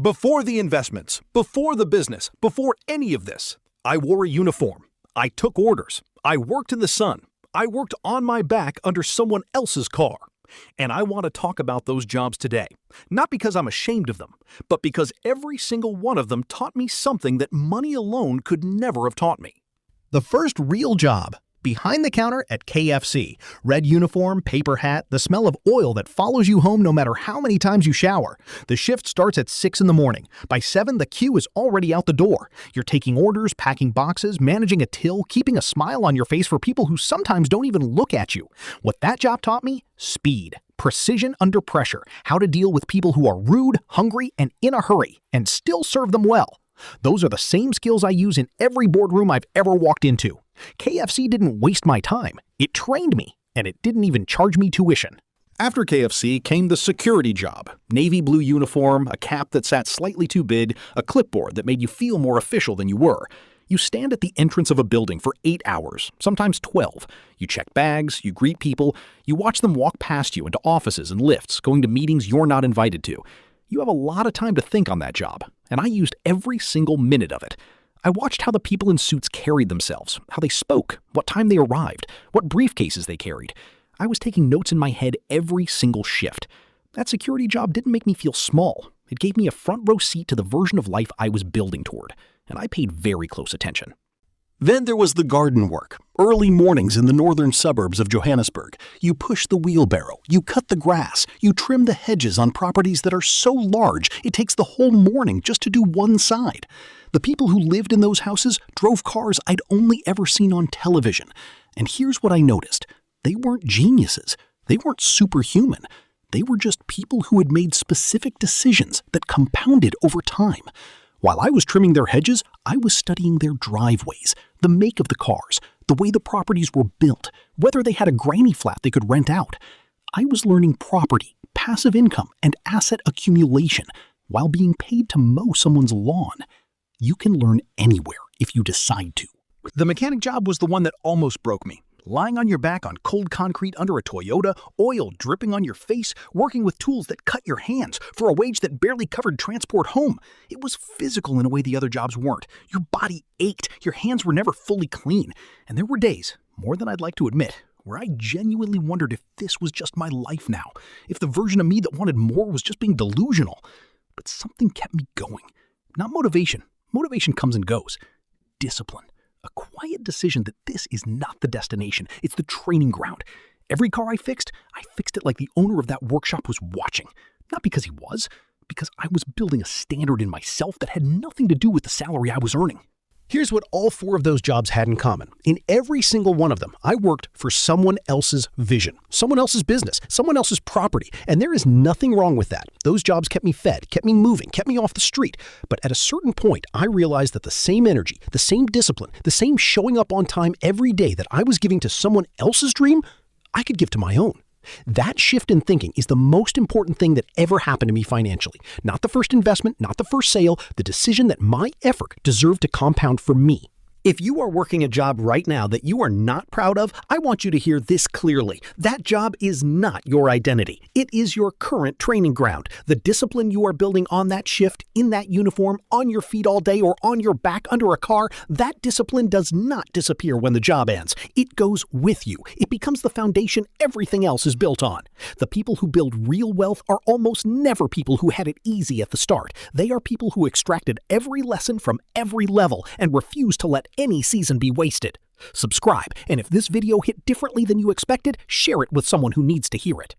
Before the investments, before the business, before any of this, I wore a uniform. I took orders. I worked in the sun. I worked on my back under someone else's car. And I want to talk about those jobs today, not because I'm ashamed of them, but because every single one of them taught me something that money alone could never have taught me. The first real job, behind the counter at KFC. Red uniform, paper hat, the smell of oil that follows you home no matter how many times you shower. The shift starts at 6 in the morning. By 7, the queue is already out the door. You're taking orders, packing boxes, managing a till, keeping a smile on your face for people who sometimes don't even look at you. What that job taught me? Speed. Precision under pressure. How to deal with people who are rude, hungry, and in a hurry, and still serve them well. Those are the same skills I use in every boardroom I've ever walked into. KFC didn't waste my time. It trained me, and it didn't even charge me tuition. After KFC came the security job. Navy blue uniform, a cap that sat slightly too big, a clipboard that made you feel more official than you were. You stand at the entrance of a building for 8 hours, sometimes 12. You check bags, you greet people, you watch them walk past you into offices and lifts, going to meetings you're not invited to. You have a lot of time to think on that job, and I used every single minute of it. I watched how the people in suits carried themselves, how they spoke, what time they arrived, what briefcases they carried. I was taking notes in my head every single shift. That security job didn't make me feel small. It gave me a front row seat to the version of life I was building toward, and I paid very close attention. Then there was the garden work. Early mornings in the northern suburbs of Johannesburg. You push the wheelbarrow, you cut the grass, you trim the hedges on properties that are so large it takes the whole morning just to do one side. The people who lived in those houses drove cars I'd only ever seen on television. And here's what I noticed. They weren't geniuses. They weren't superhuman. They were just people who had made specific decisions that compounded over time. While I was trimming their hedges, I was studying their driveways, the make of the cars, the way the properties were built, whether they had a granny flat they could rent out. I was learning property, passive income, and asset accumulation while being paid to mow someone's lawn. You can learn anywhere if you decide to. The mechanic job was the one that almost broke me. Lying on your back on cold concrete under a Toyota, oil dripping on your face, working with tools that cut your hands for a wage that barely covered transport home. It was physical in a way the other jobs weren't. Your body ached, your hands were never fully clean. And there were days, more than I'd like to admit, where I genuinely wondered if this was just my life now, if the version of me that wanted more was just being delusional. But something kept me going. Not motivation. Motivation comes and goes. Discipline. A quiet decision that this is not the destination, it's the training ground. Every car I fixed it like the owner of that workshop was watching. Not because he was, because I was building a standard in myself that had nothing to do with the salary I was earning. Here's what all 4 of those jobs had in common. In every single one of them, I worked for someone else's vision, someone else's business, someone else's property, and there is nothing wrong with that. Those jobs kept me fed, kept me moving, kept me off the street. But at a certain point, I realized that the same energy, the same discipline, the same showing up on time every day that I was giving to someone else's dream, I could give to my own. That shift in thinking is the most important thing that ever happened to me financially. Not the first investment, not the first sale, the decision that my effort deserved to compound for me. If you are working a job right now that you are not proud of, I want you to hear this clearly. That job is not your identity. It is your current training ground. The discipline you are building on that shift, in that uniform, on your feet all day, or on your back under a car, that discipline does not disappear when the job ends. It goes with you. It becomes the foundation everything else is built on. The people who build real wealth are almost never people who had it easy at the start. They are people who extracted every lesson from every level and refused to let any season be wasted. Subscribe, and if this video hit differently than you expected, share it with someone who needs to hear it.